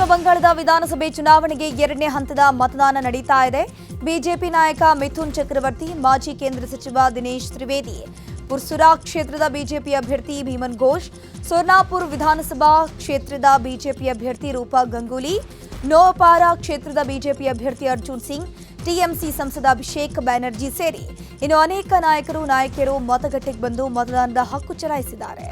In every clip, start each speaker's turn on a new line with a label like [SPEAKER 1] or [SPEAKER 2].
[SPEAKER 1] ಪಶ್ಚಿಮ ಬಂಗಾಳದ ವಿಧಾನಸಭೆ ಚುನಾವಣೆಗೆ ಎರಡನೇ ಹಂತದ ಮತದಾನ ನಡೀತಾ ಇದೆ. ಬಿಜೆಪಿ ನಾಯಕ ಮಿಥುನ್ ಚಕ್ರವರ್ತಿ, ಮಾಜಿ ಕೇಂದ್ರ ಸಚಿವ ದಿನೇಶ್ ತ್ರಿವೇದಿ, ಪುರ್ಸುರಾ ಕ್ಷೇತ್ರದ ಬಿಜೆಪಿ ಅಭ್ಯರ್ಥಿ ಭೀಮನ್ ಘೋಷ್, ಸೋನಾಪುರ್ ವಿಧಾನಸಭಾ ಕ್ಷೇತ್ರದ ಬಿಜೆಪಿ ಅಭ್ಯರ್ಥಿ ರೂಪಾ ಗಂಗೂಲಿ, ನೋಪಾರಾ ಕ್ಷೇತ್ರದ ಬಿಜೆಪಿ ಅಭ್ಯರ್ಥಿ ಅರ್ಜುನ್ ಸಿಂಗ್, ಟಿಎಂಸಿ ಸಂಸದ ಅಭಿಷೇಕ್ ಬ್ಯಾನರ್ಜಿ ಸೇರಿ ಇನ್ನು ಅನೇಕ ನಾಯಕಿಯರು ಮತಗಟ್ಟೆಗೆ ಬಂದು ಮತದಾನದ ಹಕ್ಕು ಚಲಾಯಿಸಿದ್ದಾರೆ.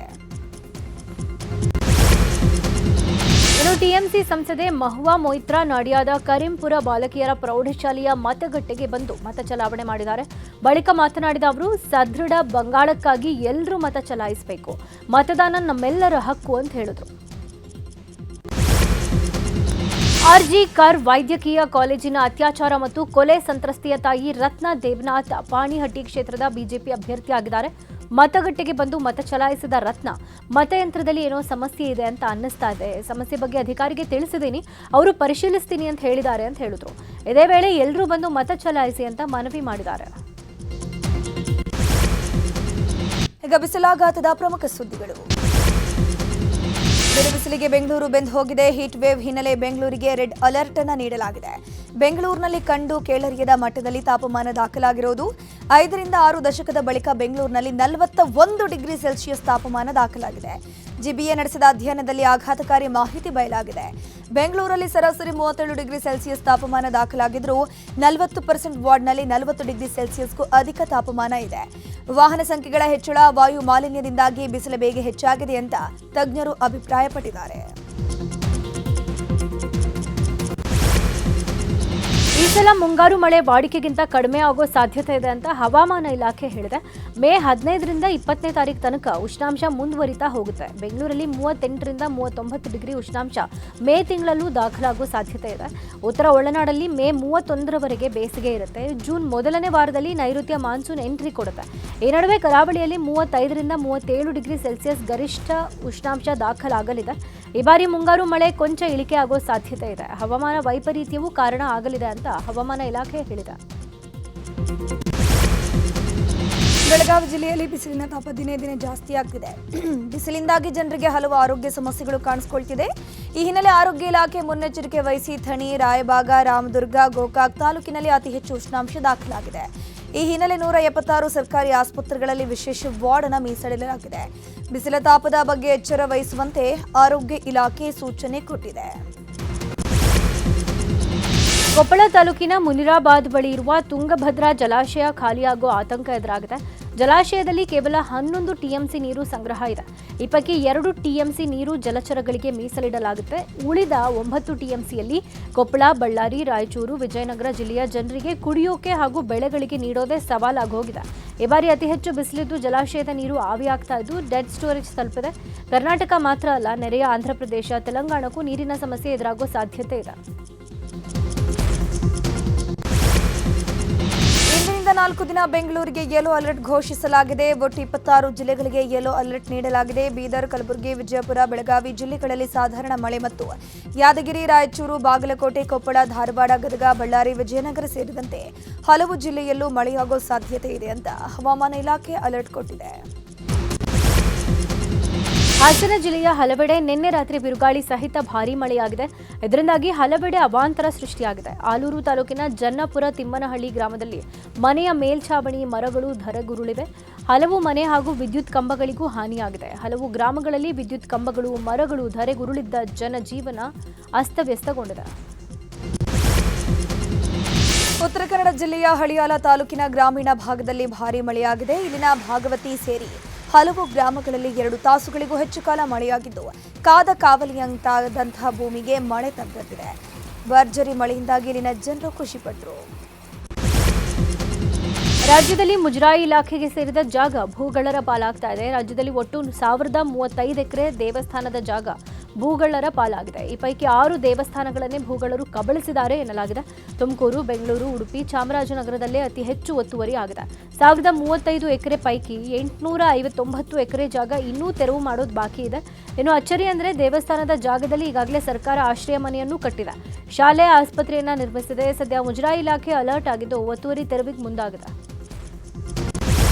[SPEAKER 2] ಇನ್ನು ಟಿಎಂಸಿ ಸಂಸದೆ ಮಹುವಾ ಮೊಯ್ತ್ರಾ ನಾಡಿಯಾದ ಕರೀಂಪುರ ಬಾಲಕಿಯರ ಪ್ರೌಢಶಾಲೆಯ ಮತಗಟ್ಟೆಗೆ ಬಂದು ಮತ ಚಲಾವಣೆ ಮಾಡಿದ್ದಾರೆ. ಬಳಿಕ ಮಾತನಾಡಿದ ಅವರು, ಸದೃಢ ಬಂಗಾಳಕ್ಕಾಗಿ ಎಲ್ಲರೂ ಮತ ಚಲಾಯಿಸಬೇಕು, ಮತದಾನ ನಮ್ಮೆಲ್ಲರ ಹಕ್ಕು ಅಂತ ಹೇಳಿದ್ರು. ಆರ್ಜಿ ಕರ್ ವೈದ್ಯಕೀಯ ಕಾಲೇಜಿನ ಅತ್ಯಾಚಾರ ಮತ್ತು ಕೊಲೆ ಸಂತ್ರಸ್ತೆಯ ತಾಯಿ ರತ್ನ ದೇವನಾಥ್ ಪಾಣಿಹಟ್ಟಿ ಕ್ಷೇತ್ರದ ಬಿಜೆಪಿ ಅಭ್ಯರ್ಥಿಯಾಗಿದ್ದಾರೆ. ಮತಗಟ್ಟೆಗೆ ಬಂದು ಮತ ಚಲಾಯಿಸಿದ ರತ್ನ, ಮತಯಂತ್ರದಲ್ಲಿ ಏನೋ ಸಮಸ್ಯೆ ಇದೆ ಅಂತ ಅನ್ನಿಸ್ತಾ ಇದೆ, ಸಮಸ್ಯೆ ಬಗ್ಗೆ ಅಧಿಕಾರಿಗೆ ತಿಳಿಸಿದ್ದೀನಿ, ಅವರು ಪರಿಶೀಲಿಸ್ತೀನಿ ಅಂತ ಹೇಳಿದ್ದಾರೆ ಅಂತ ಹೇಳಿದ್ರು. ಇದೇ ವೇಳೆ ಎಲ್ಲರೂ ಬಂದು ಮತ ಚಲಾಯಿಸಿ ಅಂತ ಮನವಿ ಮಾಡಿದ್ದಾರೆ.
[SPEAKER 1] ಈಗ ಬಿಸಿಲಾಘಾತದ ಪ್ರಮುಖ ಸುದ್ದಿಗಳು. ಬಿಸಿಲಿಗೆ ಬೆಂಗಳೂರು ಬೆಂದು ಹೋಗಿದೆ. ಹೀಟ್ ವೇವ್ ಹಿನ್ನೆಲೆ ಬೆಂಗಳೂರಿಗೆ ರೆಡ್ ಅಲರ್ಟ್ ಅನ್ನು ನೀಡಲಾಗಿದೆ. ಬೆಂಗಳೂರಿನಲ್ಲಿ ಕಂಡು ಕೇಳರಿಯದ ಮಟ್ಟದಲ್ಲಿ ತಾಪಮಾನ ದಾಖಲಾಗಿರುವುದು. 5 ರಿಂದ 6 ದಶಕದ ಬಳಿಕ ಬೆಂಗಳೂರಿನಲ್ಲಿ 41 ಡಿಗ್ರಿ ಸೆಲ್ಸಿಯಸ್ ತಾಪಮಾನ ದಾಖಲಾಗಿದೆ. ಜಿಬಿಎ ನಡೆಸಿದ ಅಧ್ಯಯನದಲ್ಲಿ ಆಘಾತಕಾರಿ ಮಾಹಿತಿ ಬಯಲಾಗಿದೆ. ಬೆಂಗಳೂರಲ್ಲಿ ಸರಾಸರಿ 37 ಡಿಗ್ರಿ ಸೆಲ್ಸಿಯಸ್ ತಾಪಮಾನ ದಾಖಲಾಗಿದ್ದರೂ 40% ವಾರ್ಡ್ನಲ್ಲಿ 40 ಡಿಗ್ರಿ ಸೆಲ್ಸಿಯಸ್ಗೂ ಅಧಿಕ ತಾಪಮಾನ ಇದೆ. ವಾಹನ ಸಂಖ್ಯೆಗಳ ಹೆಚ್ಚಳ, ವಾಯು ಮಾಲಿನ್ಯದಿಂದಾಗಿ ಬಿಸಿಲ ಬೇಗೆ ಹೆಚ್ಚಾಗಿದೆ ಅಂತ ತಜ್ಞರು ಅಭಿಪ್ರಾಯಪಟ್ಟಿದ್ದಾರೆ.
[SPEAKER 2] ಈ ಸಲ ಮುಂಗಾರು ಮಳೆ ವಾಡಿಕೆಗಿಂತ ಕಡಿಮೆ ಆಗೋ ಸಾಧ್ಯತೆ ಇದೆ ಅಂತ ಹವಾಮಾನ ಇಲಾಖೆ ಹೇಳಿದೆ. ಮೇ 15 ರಿಂದ 20ನೇ ತಾರೀಕು ತನಕ ಉಷ್ಣಾಂಶ ಮುಂದುವರಿತಾ ಹೋಗುತ್ತೆ. ಬೆಂಗಳೂರಲ್ಲಿ 38 ರಿಂದ 39 ಡಿಗ್ರಿ ಉಷ್ಣಾಂಶ ಮೇ ತಿಂಗಳಲ್ಲೂ ದಾಖಲಾಗುವ ಸಾಧ್ಯತೆ ಇದೆ. ಉತ್ತರ ಒಳನಾಡಲ್ಲಿ ಮೇ 31ರವರೆಗೆ ಬೇಸಿಗೆ ಇರುತ್ತೆ. ಜೂನ್ ಮೊದಲನೇ ವಾರದಲ್ಲಿ ನೈಋತ್ಯ ಮಾನ್ಸೂನ್ ಎಂಟ್ರಿ ಕೊಡುತ್ತೆ. ಈ ನಡುವೆ ಕರಾವಳಿಯಲ್ಲಿ 35 ರಿಂದ 37 ಡಿಗ್ರಿ ಸೆಲ್ಸಿಯಸ್ ಗರಿಷ್ಠ ಉಷ್ಣಾಂಶ ದಾಖಲಾಗಲಿದೆ. ಈ ಬಾರಿ ಮುಂಗಾರು ಮಳೆ ಕೊಂಚ ಇಳಿಕೆ ಆಗೋ ಸಾಧ್ಯತೆ ಇದೆ. ಹವಾಮಾನ ವೈಪರೀತ್ಯವೂ ಕಾರಣ ಆಗಲಿದೆ ಅಂತ ಹವಾಮಾನ ಇಲಾಖೆ ಹೇಳಿದೆ.
[SPEAKER 1] ಬೆಳಗಾವಿ ಜಿಲ್ಲೆಯಲ್ಲಿ ಬಿಸಿಲಿನ ತಾಪ ದಿನೇ ದಿನೇ ಜಾಸ್ತಿ ಆಗ್ತಿದೆ. ಬಿಸಿಲಿಂದಾಗಿ ಜನರಿಗೆ ಹಲವು ಆರೋಗ್ಯ ಸಮಸ್ಯೆಗಳು ಕಾಣಿಸಿಕೊಳ್ತಿದೆ. ಈ ಹಿನ್ನೆಲೆ ಆರೋಗ್ಯ ಇಲಾಖೆ ಮುನ್ನೆಚ್ಚರಿಕೆ ವಹಿಸಿ ಥಣಿ, ರಾಯಬಾಗ, ರಾಮದುರ್ಗ, ಗೋಕಾಕ್ ತಾಲೂಕಿನಲ್ಲಿ ಅತಿ ಹೆಚ್ಚು ಉಷ್ಣಾಂಶ ದಾಖಲಾಗಿದೆ. ಈ ಹಿನ್ನೆಲೆ 176 ಸರ್ಕಾರಿ ಆಸ್ಪತ್ರೆಗಳಲ್ಲಿ ವಿಶೇಷ ವಾರ್ಡ್ ಅನ್ನು ಮೀಸಲಿಡಲಾಗಿದೆ. ಬಿಸಿಲ ತಾಪದ ಬಗ್ಗೆ ಎಚ್ಚರ ವಹಿಸುವಂತೆ ಆರೋಗ್ಯ ಇಲಾಖೆ ಸೂಚನೆ ಕೊಟ್ಟಿದೆ.
[SPEAKER 2] ಕೊಪ್ಪಳ ತಾಲೂಕಿನ ಮುನಿರಾಬಾದ್ ಬಳಿ ಇರುವ ತುಂಗಭದ್ರಾ ಜಲಾಶಯ ಖಾಲಿಯಾಗುವ ಆತಂಕ ಎದುರಾಗಿದೆ. ಜಲಾಶಯದಲ್ಲಿ ಕೇವಲ 11 ಟಿಎಂಸಿ ನೀರು ಸಂಗ್ರಹ ಇದೆ. ಈ ಪೈಕಿ 2 ಟಿಎಂಸಿ ನೀರು ಜಲಚರಗಳಿಗೆ ಮೀಸಲಿಡಲಾಗುತ್ತೆ. ಉಳಿದ 9 ಟಿಎಂಸಿಯಲ್ಲಿ ಕೊಪ್ಪಳ, ಬಳ್ಳಾರಿ, ರಾಯಚೂರು, ವಿಜಯನಗರ ಜಿಲ್ಲೆಯ ಜನರಿಗೆ ಕುಡಿಯೋಕೆ ಹಾಗೂ ಬೆಳೆಗಳಿಗೆ ನೀಡೋದೇ ಸವಾಲಾಗಿ ಹೋಗಿದೆ. ಈ ಬಾರಿ ಅತಿ ಹೆಚ್ಚು ಬಿಸಿಲಿದ್ದು ಜಲಾಶಯದ ನೀರು ಆವಿಯಾಗ್ತಾ ಇದ್ದು ಡೆಡ್ ಸ್ಟೋರೇಜ್ ತಲುಪಿದೆ. ಕರ್ನಾಟಕ ಮಾತ್ರ ಅಲ್ಲ, ನೆರೆಯ ಆಂಧ್ರಪ್ರದೇಶ, ತೆಲಂಗಾಣಕ್ಕೂ ನೀರಿನ ಸಮಸ್ಯೆ ಎದುರಾಗುವ ಸಾಧ್ಯತೆ ಇದೆ.
[SPEAKER 1] 4 ದಿನ ಬೆಂಗಳೂರಿಗೆ ಯೆಲ್ಲೋ ಅಲರ್ಟ್ ಘೋಷಿಸಲಾಗಿದೆ. ಒಟ್ಟು 26 ಜಿಲ್ಲೆಗಳಿಗೆ ಯೆಲ್ಲೋ ಅಲರ್ಟ್ ನೀಡಲಾಗಿದೆ. ಬೀದರ್, ಕಲಬುರಗಿ, ವಿಜಯಪುರ, ಬೆಳಗಾವಿ ಜಿಲ್ಲೆಗಳಲ್ಲಿ ಸಾಧಾರಣ ಮಳೆ ಮತ್ತು ಯಾದಗಿರಿ, ರಾಯಚೂರು, ಬಾಗಲಕೋಟೆ, ಕೊಪ್ಪಳ, ಧಾರವಾಡ, ಗದಗ, ಬಳ್ಳಾರಿ, ವಿಜಯನಗರ ಸೇರಿದಂತೆ ಹಲವು ಜಿಲ್ಲೆಯಲ್ಲೂ ಮಳೆಯಾಗುವ ಸಾಧ್ಯತೆ ಇದೆ ಅಂತ ಹವಾಮಾನ ಇಲಾಖೆ ಅಲರ್ಟ್ ಕೊಟ್ಟಿದೆ.
[SPEAKER 2] ಹಾಸನ ಜಿಲ್ಲೆಯ ಹಲವೆಡೆ ನಿನ್ನೆ ರಾತ್ರಿ ಬಿರುಗಾಳಿ ಸಹಿತ ಭಾರೀ ಮಳೆಯಾಗಿದೆ. ಇದರಿಂದಾಗಿ ಹಲವೆಡೆ ಅವಾಂತರ ಸೃಷ್ಟಿಯಾಗಿದೆ. ಆಲೂರು ತಾಲೂಕಿನ ಜನ್ನಪುರ ತಿಮ್ಮನಹಳ್ಳಿ ಗ್ರಾಮದಲ್ಲಿ ಮನೆಯ ಮೇಲ್ಛಾವಣಿ ಮರಗಳು ಧರೆಗುರುಳಿವೆ. ಹಲವು ಮನೆ ಹಾಗೂ ವಿದ್ಯುತ್ ಕಂಬಗಳಿಗೂ ಹಾನಿಯಾಗಿದೆ. ಹಲವು ಗ್ರಾಮಗಳಲ್ಲಿ ವಿದ್ಯುತ್ ಕಂಬಗಳು, ಮರಗಳು ಧರೆಗುರುಳಿದ್ದ ಜನಜೀವನ ಅಸ್ತವ್ಯಸ್ತಗೊಂಡಿದೆ.
[SPEAKER 1] ಉತ್ತರ ಕನ್ನಡ ಜಿಲ್ಲೆಯ ಹಳಿಯಾಲ ತಾಲೂಕಿನ ಗ್ರಾಮೀಣ ಭಾಗದಲ್ಲಿ ಭಾರೀ ಮಳೆಯಾಗಿದೆ. ಇಲ್ಲಿನ ಭಾಗವತಿ ಸೇರಿ ಹಲವು ಗ್ರಾಮಗಳಲ್ಲಿ 2 ತಾಸುಗಳಿಗೂ ಹೆಚ್ಚು ಕಾಲ ಮಳೆಯಾಗಿದ್ದು ಕಾದ ಕಾವಲಿಯಂತಾದಂತಹ ಭೂಮಿಗೆ ಮಳೆ ತಗ್ಗತ್ತಿದೆ. ಭರ್ಜರಿ ಮಳೆಯಿಂದಾಗಿ ಇಲ್ಲಿನ ಜನರು ಖುಷಿಪಟ್ಟರು.
[SPEAKER 2] ರಾಜ್ಯದಲ್ಲಿ ಮುಜರಾಯಿ ಇಲಾಖೆಗೆ ಸೇರಿದ ಜಾಗ ಭೂಗಳ್ಳರ ಪಾಲಾಗ್ತಾ ಇದೆ. ರಾಜ್ಯದಲ್ಲಿ ಒಟ್ಟು 1035 ಎಕರೆ ದೇವಸ್ಥಾನದ ಜಾಗ ಭೂಗಳ್ಳರ ಪಾಲಾಗಿದೆ. ಈ ಪೈಕಿ 6 ದೇವಸ್ಥಾನಗಳನ್ನೇ ಭೂಗಳ್ಳರು ಕಬಳಿಸಿದ್ದಾರೆ ಎನ್ನಲಾಗಿದೆ. ತುಮಕೂರು, ಬೆಂಗಳೂರು, ಉಡುಪಿ, ಚಾಮರಾಜನಗರದಲ್ಲೇ ಅತಿ ಹೆಚ್ಚು ಒತ್ತುವರಿ ಆಗಿದೆ. 1035 ಎಕರೆ ಪೈಕಿ 859 ಎಕರೆ ಜಾಗ ಇನ್ನೂ ತೆರವು ಮಾಡೋದು ಬಾಕಿ ಇದೆ. ಇನ್ನು ಅಚ್ಚರಿ ಅಂದರೆ ದೇವಸ್ಥಾನದ ಜಾಗದಲ್ಲಿ ಈಗಾಗಲೇ ಸರ್ಕಾರ ಆಶ್ರಯ ಮನೆಯನ್ನು ಕಟ್ಟಿದೆ. ಶಾಲೆ, ಆಸ್ಪತ್ರೆಯನ್ನ ನಿರ್ಮಿಸಿದೆ. ಸದ್ಯ ಮುಜರಾಯಿ ಇಲಾಖೆ ಅಲರ್ಟ್ ಆಗಿದ್ದು ಒತ್ತುವರಿ ತೆರವಿಗೆ ಮುಂದಾಗಿದೆ.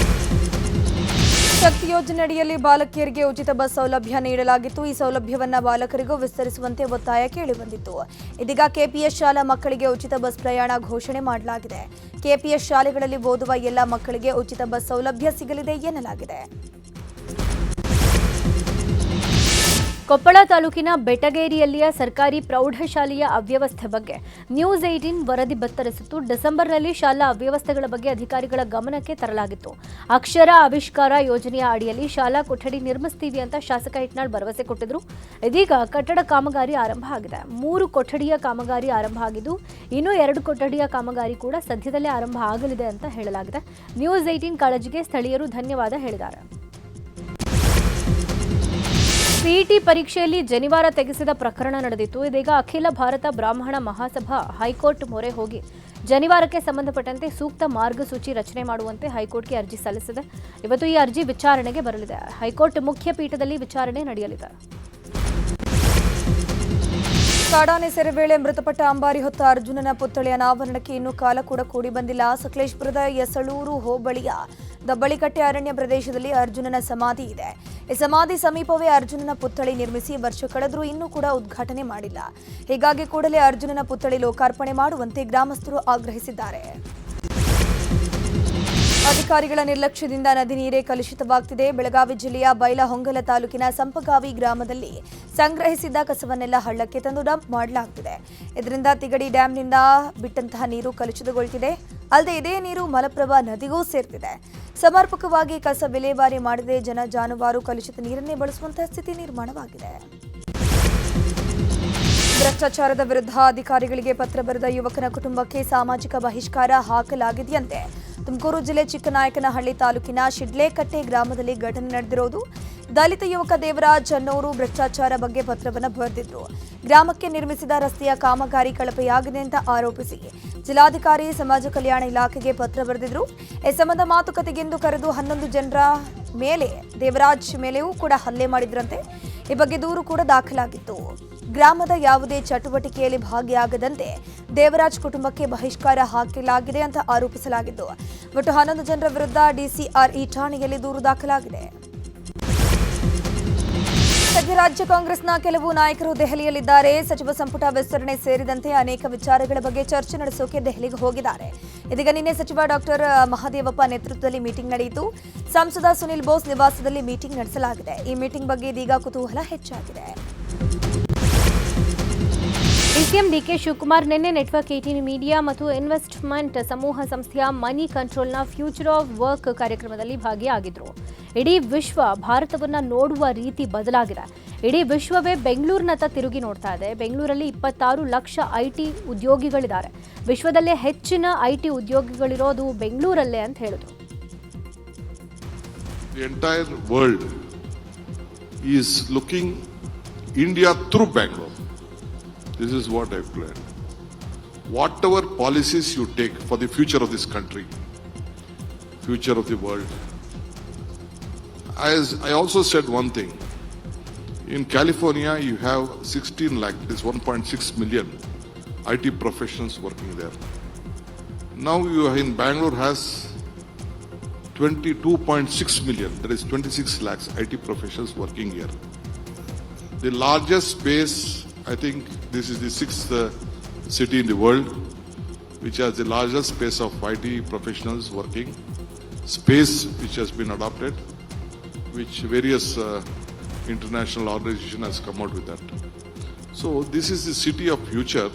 [SPEAKER 1] ಶಕ್ತಿ ಯೋಜನೆಯಡಿಯಲ್ಲಿ ಬಾಲಕಿಯರಿಗೆ ಉಚಿತ ಬಸ್ ಸೌಲಭ್ಯ ನೀಡಲಾಗಿತ್ತು. ಈ ಸೌಲಭ್ಯವನ್ನ ಬಾಲಕರಿಗೂ ವಿಸ್ತರಿಸುವಂತೆ ಒತ್ತಾಯ ಕೇಳಿಬಂದಿತ್ತು. ಇದೀಗ ಕೆಪಿಎಸ್ ಶಾಲಾ ಮಕ್ಕಳಿಗೆ ಉಚಿತ ಬಸ್ ಪ್ರಯಾಣ ಘೋಷಣೆ ಮಾಡಲಾಗಿದೆ. ಕೆಪಿಎಸ್ ಶಾಲೆಗಳಲ್ಲಿ ಓದುವ ಎಲ್ಲ ಮಕ್ಕಳಿಗೆ ಉಚಿತ ಬಸ್ ಸೌಲಭ್ಯ ಸಿಗಲಿದೆ ಎನ್ನಲಾಗಿದೆ.
[SPEAKER 2] ಕೊಪ್ಪಳ ತಾಲೂಕಿನ ಬೆಟಗೇರಿಯಲ್ಲಿಯ ಸರ್ಕಾರಿ ಪ್ರೌಢಶಾಲೆಯ ಅವ್ಯವಸ್ಥೆ ಬಗ್ಗೆ ನ್ಯೂಸ್ 18 ವರದಿ ಬಿತ್ತರಿಸಿತ್ತು. ಡಿಸೆಂಬರ್ನಲ್ಲಿ ಶಾಲಾ ಅವ್ಯವಸ್ಥೆಗಳ ಬಗ್ಗೆ ಅಧಿಕಾರಿಗಳ ಗಮನಕ್ಕೆ ತರಲಾಗಿತ್ತು. ಅಕ್ಷರ ಆವಿಷ್ಕಾರ ಯೋಜನೆಯ ಅಡಿಯಲ್ಲಿ ಶಾಲಾ ಕೊಠಡಿ ನಿರ್ಮಿಸ್ತೀವಿ ಅಂತ ಶಾಸಕ ಇಟ್ನಾಳ್ ಭರವಸೆ ಕೊಟ್ಟಿದ್ರು. ಇದೀಗ ಕಟ್ಟಡ ಕಾಮಗಾರಿ ಆರಂಭ ಆಗಿದೆ. 3 ಕೊಠಡಿಯ ಕಾಮಗಾರಿ ಆರಂಭ ಆಗಿದ್ದು ಇನ್ನೂ 2 ಕೊಠಡಿಯ ಕಾಮಗಾರಿ ಕೂಡ ಸದ್ಯದಲ್ಲೇ ಆರಂಭ ಆಗಲಿದೆ ಅಂತ ಹೇಳಲಾಗಿದೆ. ನ್ಯೂಸ್ 18 ಕಾಳಜಿಗೆ ಸ್ಥಳೀಯರು ಧನ್ಯವಾದ ಹೇಳಿದ್ದಾರೆ. ಸಿಇಟಿ ಪರೀಕ್ಷೆಯಲ್ಲಿ ಜನಿವಾರ ತೆಗೆಸಿದ ಪ್ರಕರಣ ನಡೆದಿತ್ತು. ಇದೀಗ ಅಖಿಲ ಭಾರತ ಬ್ರಾಹ್ಮಣ ಮಹಾಸಭಾ ಹೈಕೋರ್ಟ್ ಮೊರೆ ಹೋಗಿ ಜನಿವಾರಕ್ಕೆ ಸಂಬಂಧಪಟ್ಟಂತೆ ಸೂಕ್ತ ಮಾರ್ಗಸೂಚಿ ರಚನೆ ಮಾಡುವಂತೆ ಹೈಕೋರ್ಟ್ಗೆ ಅರ್ಜಿ ಸಲ್ಲಿಸಿದೆ. ಇವತ್ತು ಈ ಅರ್ಜಿ ವಿಚಾರಣೆಗೆ ಬರಲಿದೆ. ಹೈಕೋರ್ಟ್ ಮುಖ್ಯ ಪೀಠದಲ್ಲಿ ವಿಚಾರಣೆ ನಡೆಯಲಿದೆ.
[SPEAKER 1] ಕಾಡಾನೆ ಸೆರೆ ವೇಳೆ ಮೃತಪಟ್ಟ ಅಂಬಾರಿ ಹೊತ್ತ ಅರ್ಜುನನ ಪುತ್ಥಳಿ ಅನಾವರಣಕ್ಕೆ ಇನ್ನೂ ಕಾಲ ಕೂಡ ಕೂಡಿ ಬಂದಿಲ್ಲ. ಸಕಲೇಶಪುರದ ಯಸಳೂರು ಹೋಬಳಿಯ ದಬ್ಬಳಿಕಟ್ಟೆ ಅರಣ್ಯ ಪ್ರದೇಶದಲ್ಲಿ ಅರ್ಜುನನ ಸಮಾಧಿ ಇದೆ. ಈ ಸಮಾಧಿ ಸಮೀಪವೇ ಅರ್ಜುನನ ಪುತ್ಥಳಿ ನಿರ್ಮಿಸಿ ವರ್ಷ ಕಳೆದರೂ ಇನ್ನೂ ಕೂಡ ಉದ್ಘಾಟನೆ ಮಾಡಿಲ್ಲ. ಹೀಗಾಗಿ ಕೂಡಲೇ ಅರ್ಜುನನ ಪುತ್ಥಳಿ ಲೋಕಾರ್ಪಣೆ ಮಾಡುವಂತೆ ಗ್ರಾಮಸ್ಥರು ಆಗ್ರಹಿಸಿದ್ದಾರೆ. ಅಧಿಕಾರಿಗಳ ನಿರ್ಲಕ್ಷ್ಯದಿಂದ ನದಿ ನೀರೇ ಕಲುಷಿತವಾಗುತ್ತಿದೆ. ಬೆಳಗಾವಿ ಜಿಲ್ಲೆಯ ಬೈಲಹೊಂಗಲ ತಾಲೂಕಿನ ಸಂಪಗಾವಿ ಗ್ರಾಮದಲ್ಲಿ ಸಂಗ್ರಹಿಸಿದ್ದ ಕಸವನ್ನೆಲ್ಲ ಹಳ್ಳಕ್ಕೆ ತಂದು ಡಂಪ್ ಮಾಡಲಾಗುತ್ತಿದೆ. ಇದರಿಂದ ತಿಗಡಿ ಡ್ಯಾಂನಿಂದ ಬಿಟ್ಟಂತಹ ನೀರು ಕಲುಷಿತಗೊಳ್ಳುತ್ತಿದೆ. ಅಲ್ಲದೆ ಇದೇ ನೀರು ಮಲಪ್ರಭಾ ನದಿಗೂ ಸೇರ್ತಿದೆ. ಸಮರ್ಪಕವಾಗಿ ಕಸ ವಿಲೇವಾರಿ ಮಾಡದೆ ಜನ ಜಾನುವಾರು ಕಲುಷಿತ ನೀರನ್ನೇ ಬಳಸುವಂತಹ ಸ್ಥಿತಿ ನಿರ್ಮಾಣವಾಗಿದೆ. ಭ್ರಷ್ಟಾಚಾರದ ವಿರುದ್ಧ ಅಧಿಕಾರಿಗಳಿಗೆ ಪತ್ರ ಬರೆದ ಯುವಕನ ಕುಟುಂಬಕ್ಕೆ ಸಾಮಾಜಿಕ ಬಹಿಷ್ಕಾರ ಹಾಕಲಾಗಿದೆಯಂತೆ. ತುಮಕೂರು ಜಿಲ್ಲೆ ಚಿಕ್ಕನಾಯಕನಹಳ್ಳಿ ತಾಲೂಕಿನ ಶಿಡ್ಲೇಕಟ್ಟೆ ಗ್ರಾಮದಲ್ಲಿ ಘಟನೆ ನಡೆದಿರೋದು. ದಲಿತ ಯುವಕ ದೇವರಾಜ್ ಅನ್ನೋರು ಭ್ರಷ್ಟಾಚಾರ ಬಗ್ಗೆ ಪತ್ರವನ್ನು ಬರೆದಿದ್ರು. ಗ್ರಾಮಕ್ಕೆ ನಿರ್ಮಿಸಿದ ರಸ್ತೆಯ ಕಾಮಗಾರಿ ಕಳಪೆಯಾಗಿದೆ ಅಂತ ಆರೋಪಿಸಿ ಜಿಲ್ಲಾಧಿಕಾರಿ ಸಮಾಜ ಕಲ್ಯಾಣ ಇಲಾಖೆಗೆ ಪತ್ರ ಬರೆದಿದ್ರು. ಈ ಸಂಬಂಧ ಮಾತುಕತೆಗೆಂದು ಕರೆದು 11 ಜನರ ಮೇಲೆ ದೇವರಾಜ್ ಮೇಲೆಯೂ ಕೂಡ ಹಲ್ಲೆ ಮಾಡಿದ್ರಂತೆ. ಈ ಬಗ್ಗೆ ದೂರು ಕೂಡ ದಾಖಲಾಗಿತ್ತು. ಗ್ರಾಮದ ಯಾವುದೇ ಚಟುವಟಿಕೆಯಲ್ಲಿ ಭಾಗಿಯಾಗದಂತೆ ದೇವರಾಜ್ ಕುಟುಂಬಕ್ಕೆ ಬಹಿಷ್ಕಾರ ಹಾಕಲಾಗಿದೆ ಅಂತ ಆರೋಪಿಸಲಾಗಿದ್ದು ಒಟ್ಟು 11 ಜನರ ವಿರುದ್ಧ ಡಿಸಿಆರ್ಇ ಠಾಣೆಯಲ್ಲಿ ದೂರು ದಾಖಲಾಗಿದೆ. ಸದ್ಯ ರಾಜ್ಯ ಕಾಂಗ್ರೆಸ್ನ ಕೆಲವು ನಾಯಕರು ದೆಹಲಿಯಲ್ಲಿದ್ದಾರೆ. ಸಚಿವ ಸಂಪುಟ ವಿಸ್ತರಣೆ ಸೇರಿದಂತೆ ಅನೇಕ ವಿಚಾರಗಳ ಬಗ್ಗೆ ಚರ್ಚೆ ನಡೆಸೋಕೆ ದೆಹಲಿಗೆ ಹೋಗಿದ್ದಾರೆ. ಇದೀಗ ನಿನ್ನೆ ಸಚಿವ ಡಾಕ್ಟರ್ ಮಹದೇವಪ್ಪ ನೇತೃತ್ವದಲ್ಲಿ ಮೀಟಿಂಗ್ ನಡೆಯಿತು. ಸಂಸದ ಸುನಿಲ್ ಬೋಸ್ ನಿವಾಸದಲ್ಲಿ ಮೀಟಿಂಗ್ ನಡೆಸಲಾಗಿದೆ. ಈ ಮೀಟಿಂಗ್ ಬಗ್ಗೆ ಇದೀಗ ಕುತೂಹಲ ಹೆಚ್ಚಾಗಿದೆ.
[SPEAKER 2] ಡಿಸಿಎಂ ಡಿಕೆ ಶಿವಕುಮಾರ್ ನಿನ್ನೆ ನೆಟ್ವರ್ಕ್ 18 ಮೀಡಿಯಾ ಮತ್ತು ಇನ್ವೆಸ್ಟ್ಮೆಂಟ್ ಸಮೂಹ ಸಂಸ್ಥೆಯ ಮನಿ ಕಂಟ್ರೋಲ್ನ ಫ್ಯೂಚರ್ ಆಫ್ ವರ್ಕ್ ಕಾರ್ಯಕ್ರಮದಲ್ಲಿ ಭಾಗಿಯಾಗಿದ್ದರು. ಇಡೀ ವಿಶ್ವ ಭಾರತವನ್ನು ನೋಡುವ ರೀತಿ ಬದಲಾಗಿದೆ. ಇಡೀ ವಿಶ್ವವೇ ಬೆಂಗಳೂರಿನತ್ತ ತಿರುಗಿ ನೋಡ್ತಾ ಇದೆ. ಬೆಂಗಳೂರಲ್ಲಿ 26 ಲಕ್ಷ ಐಟಿ ಉದ್ಯೋಗಿಗಳಿದ್ದಾರೆ. ವಿಶ್ವದಲ್ಲೇ ಹೆಚ್ಚಿನ ಐಟಿ ಉದ್ಯೋಗಿಗಳಿರೋದು ಬೆಂಗಳೂರಲ್ಲೇ ಅಂತ ಹೇಳಿದ್ರು.
[SPEAKER 3] The entire world is looking India through Bangalore. This is what I've learned. Whatever policies you take for the future of this country, future of the world. As I also said one thing, in California you have 16 lakh, that is 1.6 million IT professionals working there. Now you are in Bangalore has 22.6 million, that is 26 lakhs IT professionals working here. The largest space, I think this is the 6th city in the world which has the largest space of IT professionals working. Space which has been adopted, which various international organization has come out with that. So this is the city of future.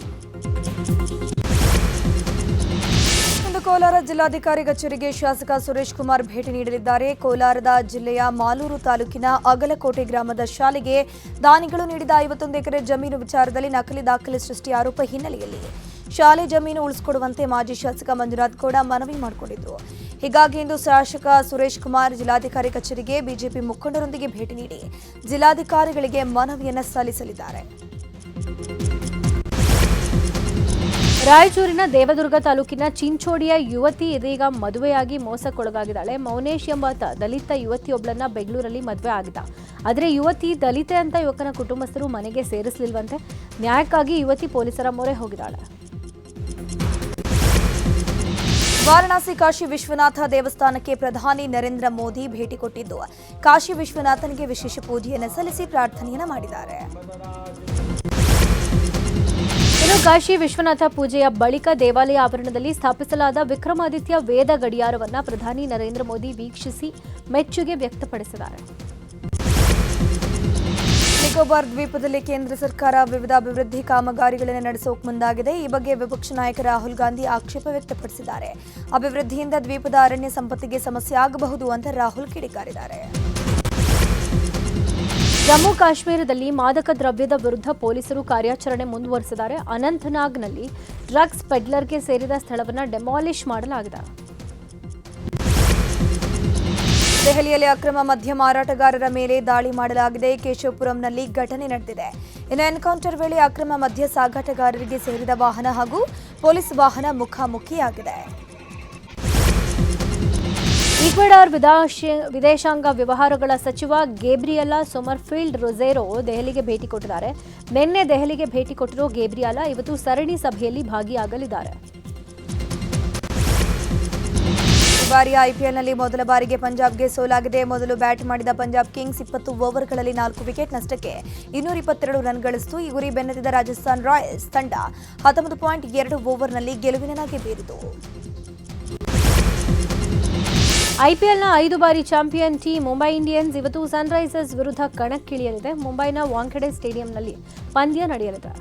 [SPEAKER 1] Kolar ಜಿಲ್ಲಾಧಿಕಾರಿ ಕಚೇರಿಗೆ ಶಾಸಕ ಸುರೇಶ್ ಕುಮಾರ್ ಭೇಟಿ ನೀಡಲಿದ್ದಾರೆ. ಕೋಲಾರದ ಜಿಲ್ಲೆಯ ಮಾಲೂರು ತಾಲೂಕಿನ ಅಗಲಕೋಟೆ ಗ್ರಾಮದ ಶಾಲೆಗೆ ದಾನಿಗಳು ನೀಡಿದ 51 ಎಕರೆ ಜಮೀನು ವಿಚಾರದಲ್ಲಿ ನಕಲಿ ದಾಖಲೆ ಸೃಷ್ಟಿ ಆರೋಪ ಹಿನ್ನೆಲೆಯಲ್ಲಿ ಶಾಲೆ ಜಮೀನು ಉಳಿಸಿಕೊಡುವಂತೆ ಮಾಜಿ ಶಾಸಕ ಮಂಜುನಾಥ್ ಗೌಡ ಮನವಿ ಮಾಡಿಕೊಂಡಿದ್ರು. ಹೀಗಾಗಿ ಇಂದು ಶಾಸಕ ಸುರೇಶ್ ಕುಮಾರ್ ಜಿಲ್ಲಾಧಿಕಾರಿ ಕಚೇರಿಗೆ ಬಿಜೆಪಿ ಮುಖಂಡರೊಂದಿಗೆ ಭೇಟಿ ನೀಡಿ ಜಿಲ್ಲಾಧಿಕಾರಿಗಳಿಗೆ ಮನವಿಯನ್ನು ಸಲ್ಲಿಸಲಿದ್ದಾರೆ.
[SPEAKER 2] ರಾಯಚೂರಿನ ದೇವದುರ್ಗ ತಾಲೂಕಿನ ಚಿಂಚೋಡಿಯ ಯುವತಿ ಇದೀಗ ಮದುವೆಯಾಗಿ ಮೋಸಕ್ಕೊಳಗಾಗಿದ್ದಾಳೆ. ಮೌನೇಶ್ ಎಂಬಾತ ದಲಿತ ಯುವತಿಯೊಬ್ಬಳನ್ನ ಬೆಂಗಳೂರಲ್ಲಿ ಮದುವೆ ಆಗಿದ್ದ. ಆದರೆ ಯುವತಿ ದಲಿತೆ ಅಂತ ಯುವಕನ ಕುಟುಂಬಸ್ಥರು ಮನೆಗೆ ಸೇರಿಸಲಿಲ್ವಂತೆ. ನ್ಯಾಯಕ್ಕಾಗಿ ಯುವತಿ ಪೊಲೀಸರ ಮೊರೆ ಹೋಗಿದ್ದಾಳೆ.
[SPEAKER 1] ವಾರಣಾಸಿ ಕಾಶಿ ವಿಶ್ವನಾಥ ದೇವಸ್ಥಾನಕ್ಕೆ ಪ್ರಧಾನಿ ನರೇಂದ್ರ ಮೋದಿ ಭೇಟಿ ಕೊಟ್ಟಿದ್ದು ಕಾಶಿ ವಿಶ್ವನಾಥನಿಗೆ ವಿಶೇಷ ಪೂಜೆಯನ್ನು ಸಲ್ಲಿಸಿ ಪ್ರಾರ್ಥನೆಯನ್ನು ಮಾಡಿದ್ದಾರೆ.
[SPEAKER 2] ಇನ್ನು ಕಾಶಿ ವಿಶ್ವನಾಥ ಪೂಜೆಯ ಬಳಿಕ ದೇವಾಲಯ ಆವರಣದಲ್ಲಿ ಸ್ಥಾಪಿಸಲಾದ ವಿಕ್ರಮಾದಿತ್ಯ ವೇದ ಗಡಿಯಾರವನ್ನು ಪ್ರಧಾನಿ ನರೇಂದ್ರ ಮೋದಿ ವೀಕ್ಷಿಸಿ ಮೆಚ್ಚುಗೆ ವ್ಯಕ್ತಪಡಿಸಿದ್ದಾರೆ.
[SPEAKER 1] ನಿಕೋಬಾರ್ ದ್ವೀಪದಲ್ಲಿ ಕೇಂದ್ರ ಸರ್ಕಾರ ವಿವಿಧ ಅಭಿವೃದ್ಧಿ ಕಾಮಗಾರಿಗಳನ್ನು ನಡೆಸೋಕೆ ಮುಂದಾಗಿದೆ. ಈ ಬಗ್ಗೆ ವಿಪಕ್ಷ ನಾಯಕ ರಾಹುಲ್ ಗಾಂಧಿ ಆಕ್ಷೇಪ ವ್ಯಕ್ತಪಡಿಸಿದ್ದಾರೆ. ಅಭಿವೃದ್ಧಿಯಿಂದ ದ್ವೀಪದ ಅರಣ್ಯ ಸಂಪತ್ತಿಗೆ ಸಮಸ್ಯೆ ಆಗಬಹುದು ಅಂತ ರಾಹುಲ್ ಕಿಡಿಕಾರಿದ್ದಾರೆ.
[SPEAKER 2] ಜಮ್ಮು ಕಾಶ್ಮೀರದಲ್ಲಿ ಮಾದಕ ದ್ರವ್ಯದ ವಿರುದ್ಧ ಪೊಲೀಸರು ಕಾರ್ಯಾಚರಣೆ ಮುಂದುವರೆಸಿದ್ದಾರೆ. ಅನಂತನಾಗ್ನಲ್ಲಿ ಡ್ರಗ್ಸ್ ಪೆಡ್ಲರ್ಗೆ ಸೇರಿದ ಸ್ಥಳವನ್ನು ಡೆಮಾಲಿಷ್ ಮಾಡಲಾಗಿದೆ.
[SPEAKER 1] ದೆಹಲಿಯಲ್ಲಿ ಅಕ್ರಮ ಮದ್ಯ ಮಾರಾಟಗಾರರ ಮೇಲೆ ದಾಳಿ ಮಾಡಲಾಗಿದೆ. ಕೇಶವಪುರಂನಲ್ಲಿ ಘಟನೆ ನಡೆದಿದೆ. ಇನ್ನು ಎನ್ಕೌಂಟರ್ ವೇಳೆ ಅಕ್ರಮ ಮದ್ಯ ಸಾಗಾಟಗಾರರಿಗೆ ಸೇರಿದ ವಾಹನ ಹಾಗೂ ಪೊಲೀಸ್ ವಾಹನ ಮುಖಾಮುಖಿಯಾಗಿದೆ.
[SPEAKER 2] ಈಕ್ವೆಡಾರ್ ವಿದೇಶಾಂಗ ವ್ಯವಹಾರಗಳ ಸಚಿವ ಗೇಬ್ರಿಯಲಾ ಸೊಮರ್ಫೀಲ್ಡ್ ರೊಜೆರೋ ದೆಹಲಿಗೆ ಭೇಟಿ ಕೊಟ್ಟಿದ್ದಾರೆ. ನಿನ್ನೆ ದೆಹಲಿಗೆ ಭೇಟಿ ಕೊಟ್ಟಿರೋ ಗೇಬ್ರಿಯಲಾ ಇವತ್ತು ಸರಣಿ ಸಭೆಯಲ್ಲಿ ಭಾಗಿಯಾಗಲಿದ್ದಾರೆ.
[SPEAKER 1] ಈ ಬಾರಿಯ ಐಪಿಎಲ್ನಲ್ಲಿ ಮೊದಲ ಬಾರಿಗೆ ಪಂಜಾಬ್ಗೆ ಸೋಲಾಗಿದೆ. ಮೊದಲು ಬ್ಯಾಟ್ ಮಾಡಿದ ಪಂಜಾಬ್ ಕಿಂಗ್ಸ್ 20 ಓವರ್ಗಳಲ್ಲಿ 4 ವಿಕೆಟ್ ನಷ್ಟಕ್ಕೆ 222 ರನ್ ಗಳಿಸಿತು. ಈ ಗುರಿ ಬೆನ್ನತ್ತಿದ ರಾಜಸ್ಥಾನ್ ರಾಯಲ್ಸ್ ತಂಡ 19.2 ಓವರ್ನಲ್ಲಿ ಗೆಲುವಿನ ನಗೆ ಬೀರಿತು.
[SPEAKER 2] ಐಪಿಎಲ್ನ 5 ಬಾರಿ ಚಾಂಪಿಯನ್ ಟೀಮ್ ಮುಂಬೈ ಇಂಡಿಯನ್ಸ್ ಇವತ್ತು ಸನ್ರೈಸರ್ಸ್ ವಿರುದ್ಧ ಕಣಕ್ಕಿಳಿಯಲಿದೆ. ಮುಂಬೈನ ವಾಂಖೆಡೆ ಸ್ಟೇಡಿಯಂನಲ್ಲಿ ಪಂದ್ಯ ನಡೆಯಲಿದೆ.